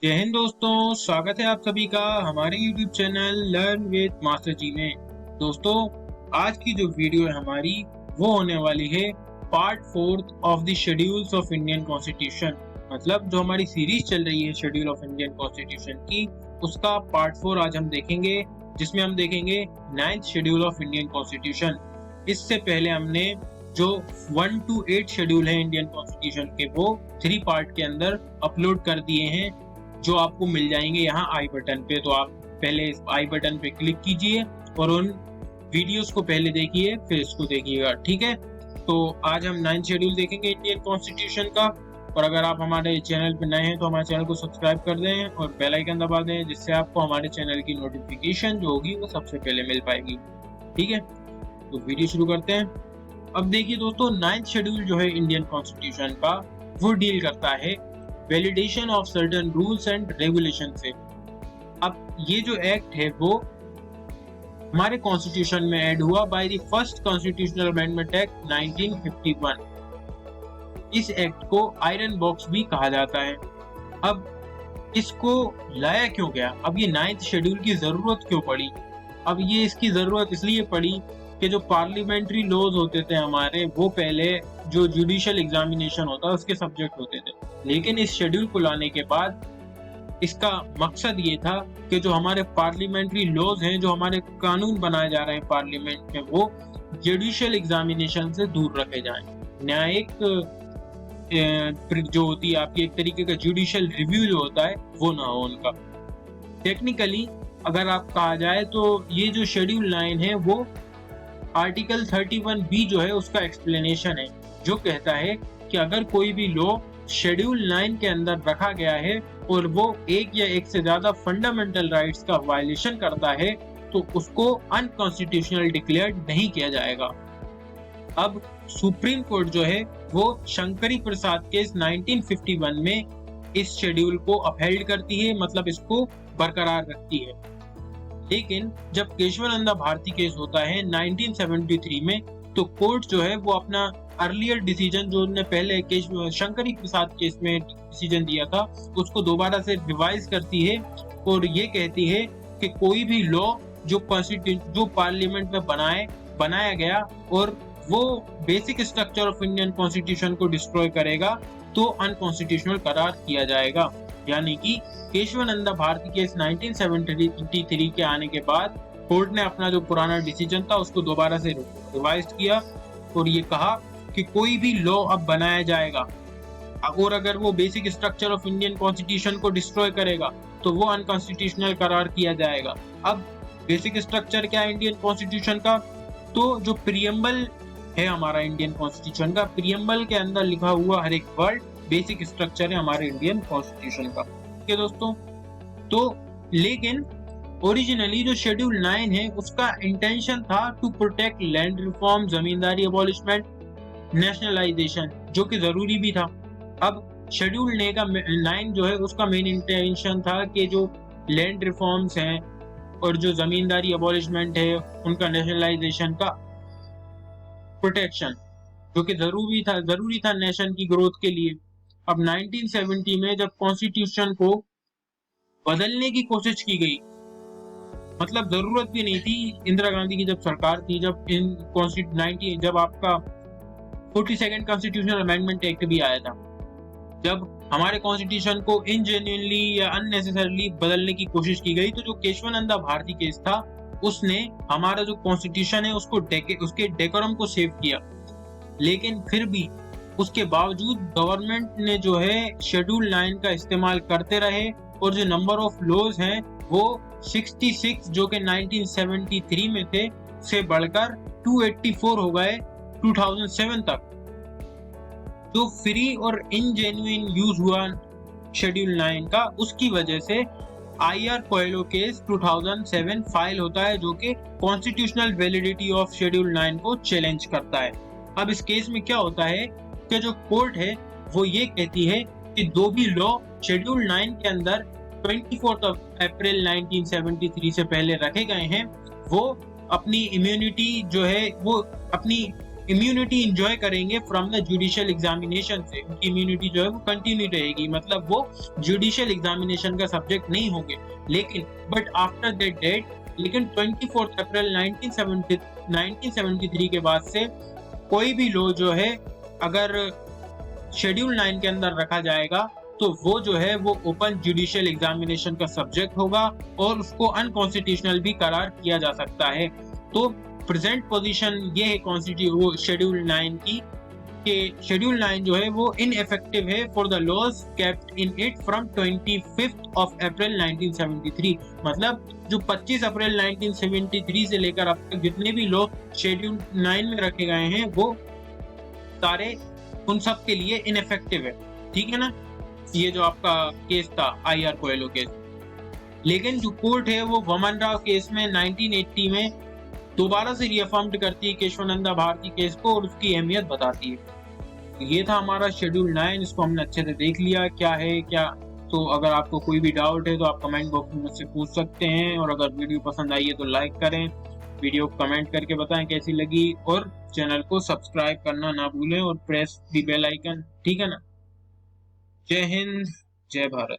जय हिंद दोस्तों, स्वागत है आप सभी का हमारे YouTube channel learn with master ji में। दोस्तों, आज की जो वीडियो है हमारी वो होने वाली है part 4 of the schedules of Indian constitution. मतलब जो हमारी सीरीज चल रही है शेड्यूल ऑफ इंडियन कॉन्स्टिट्यूशन की, उसका पार्ट 4 आज हम देखेंगे, जिसमें हम देखेंगे 9th schedule of Indian constitution. इससे पहले हमने जो 1 to 8 शेड्यूल है इंडियन कॉन्स्टिट्यूशन के, वो 3 पार्ट के अंदर अपलोड कर दिए हैं, जो आपको मिल जाएंगे यहाँ आई बटन पे। तो आप पहले इस आई बटन पे क्लिक कीजिए और उन वीडियोस को पहले देखिए, फिर इसको देखिएगा, ठीक है। तो आज हम 9th शेड्यूल देखेंगे इंडियन कॉन्स्टिट्यूशन का। और अगर आप हमारे चैनल पे नए हैं तो हमारे चैनल को सब्सक्राइब कर दें और बेल आइकन दबा दें, जिससे आपको हमारे चैनल की नोटिफिकेशन जो होगी वो सबसे पहले मिल पाएगी, ठीक है। तो वीडियो शुरू करते हैं। अब देखिए दोस्तों, 9th शेड्यूल जो है इंडियन कॉन्स्टिट्यूशन का, वो डील करता है validation of certain rules and regulation से। अब ये जो एक्ट है वो हमारे कॉन्स्टिट्यूशन में ऐड हुआ by the first constitutional amendment act 1951। इस एक्ट को आयरन बॉक्स भी कहा जाता है। अब इसको लाया क्यों गया? अब ये 9th शेड्यूल की जरूरत क्यों पड़ी? अब ये इसकी जरूरत इसलिए पड़ी कि जो पार्लियामेंट्री लॉज होते थे हमारे, वो पहले जो जुडिशियल एग्जामिनेशन होता है उसके सब्जेक्ट होते थे। लेकिन इस शेड्यूल को लाने के बाद इसका मकसद ये था कि जो हमारे पार्लियामेंट्री लॉज हैं, जो हमारे कानून बनाए जा रहे हैं पार्लियामेंट में, वो जुडिशियल एग्जामिनेशन से दूर रखे जाएं। न्यायिक जो होती है आपकी एक तरीके का जुडिशियल रिव्यू जो होता है, वो ना हो उनका। टेक्निकली अगर आप कहा जाए तो ये जो शेड्यूल 9 है वो आर्टिकल 31B जो है उसका एक्सप्लेनेशन है, जो कहता है कि अगर कोई भी लॉ शेड्यूल 9 के अंदर रखा गया है और वो एक या एक से ज्यादा फंडामेंटल राइट्स का वायलेशन करता है, तो उसको अनकॉन्स्टिट्यूशनल डिक्लेयर नहीं किया जाएगा। अब सुप्रीम कोर्ट जो है वो शंकरी प्रसाद केस 1951 में इस शेड्यूल को अपहेल्ड करती है, मतलब इसको बरकरार रखती है। लेकिन जब केशवानंदा भारती केस होता है 1973 में, तो कोर्ट जो है वो अपना अर्लियर डिसीजन, जो उन्होंने पहले शंकरी प्रसाद केस में डिसीजन दिया था, उसको दोबारा से रिवाइज करती है और ये कहती है कि कोई भी लॉ जो पार्लियामेंट में बनाया गया और वो basic structure of Indian constitution को डिस्ट्रॉय करेगा, तो अनकॉन्स्टिट्यूशनल करार किया जाएगा। यानी कि केशवानंदा भारती केस 1973 के आने के बाद कोर्ट ने अपना जो पुराना डिसीजन था उसको दोबारा से रिवाइज किया और ये कहा कि कोई भी लॉ अब बनाया जाएगा और अगर वो basic structure of Indian constitution को डिस्ट्रॉय करेगा तो वो अनकॉन्स्टिट्यूशनल करार किया जाएगा। अब बेसिक स्ट्रक्चर क्या है इंडियन कॉन्स्टिट्यूशन का? तो जो प्रीएम्बल है हमारा इंडियन कॉन्स्टिट्यूशन का, प्रीएम्बल के अंदर लिखा हुआ हर एक वर्ड बेसिक स्ट्रक्चर है हमारे इंडियन कॉन्स्टिट्यूशन का, ठीक है दोस्तों। तो लेकिन ओरिजिनली जो शेड्यूल 9 है उसका इंटेंशन था to protect land reform, zamindari abolition, nationalisation, जो कि जरूरी भी था। अब शेड्यूल 9 जो है उसका मेन इंटेंशन था कि जो लैंड रिफॉर्म्स हैं और जो जमींदारी अबॉलिशमेंट है उनका नेशनलाइजेशन का प्रोटेक्शन, जो कि जरूरी था नेशन की ग्रोथ के लिए। अब 1970 में जब कॉन्स्टिट्यूशन को बदलने की कोशिश की गई, मतलब जरूरत भी नहीं थी, इंदिरा गांधी की जब सरकार थी, जब आपका 42nd कॉन्स्टिट्यूशनल अमेंडमेंट एक्ट भी आया था, जब हमारे कॉन्स्टिट्यूशन को इनजेन्युइनली या अननेसेसरली बदलने की कोशिश की गई, तो जो केशवानंदा भारती केस था उसने हमारा जो कॉन्स्टिट्यूशन है उसके डेकोरम को सेव किया। लेकिन फिर भी उसके बावजूद गवर्नमेंट ने जो है शेड्यूल 9 का इस्तेमाल करते रहे और जो नंबर ऑफ लॉज हैं वो 66 जो कि 1973 में थे से बढ़कर 284 हो गए 2007 तक। तो फ्री और इनजेन्युइन यूज हुआ शेड्यूल 9 का, उसकी वजह से IR कोएलो केस 2007 फाइल होता है, जो कि कॉन्स्टिट्यूशनल वैलिडिटी ऑफ शेड्यूल 9 को चैलेंज करता है। अब इस केस में क्या होता है कि जो कोर्ट है वो ये कहती है कि जो भी लॉ शेड्यूल 9 के अंदर 24 अप्रैल 1973 से पहले रखे गए हैं, वो अपनी इम्यूनिटी जो है वो अपनी इम्यूनिटी इंजॉय करेंगे फ्रॉम द जुडिशियल एग्जामिनेशन से, उनकी इम्यूनिटी जो है वो कंटिन्यू रहेगी, मतलब वो जुडिशियल एग्जामिनेशन का सब्जेक्ट नहीं होंगे। लेकिन बट आफ्टर दैट डेट, लेकिन 24 अप्रैल 1973 के बाद से कोई भी लॉ जो है अगर शेड्यूल 9 के अंदर रखा जाएगा तो वो जो है वो ओपन जुडिशियल एग्जामिनेशन का सब्जेक्ट होगा और उसको अनकॉन्स्टिट्यूशनल भी करार किया जा सकता है। तो प्रेजेंट पोजीशन ये है वो शेड्यूल 9 की कि शेड्यूल 9 जो है वो इनइफेक्टिव है for the laws kept in it from 25 April 1973। मतलब जो 25 अप्रैल 1973 से लेकर अब तक जितने भी लॉ शेड्यूल 9 में रखे गए हैं वो सारे उन सब के लिए इनइफेक्टिव है, ठीक है ना। ये जो आपका केस था IR कोएलो केस, लेकिन जो कोर्ट है वो वामन राव केस में 1980 में दोबारा से रीअफर्म्ड करती है केशवानंदा भारती केस को और उसकी अहमियत बताती है। ये था हमारा शेड्यूल 9, इसको हमने अच्छे से देख लिया क्या है क्या। तो अगर आपको कोई भी डाउट है तो आप कमेंट बॉक्स में मुझसे पूछ सकते हैं, और अगर वीडियो पसंद आई है तो लाइक करें, वीडियो कमेंट करके बताएं कैसी लगी, और चैनल को सब्सक्राइब करना ना भूलें और प्रेस द बेल आइकन, ठीक है ना। जय हिंद, जय भारत।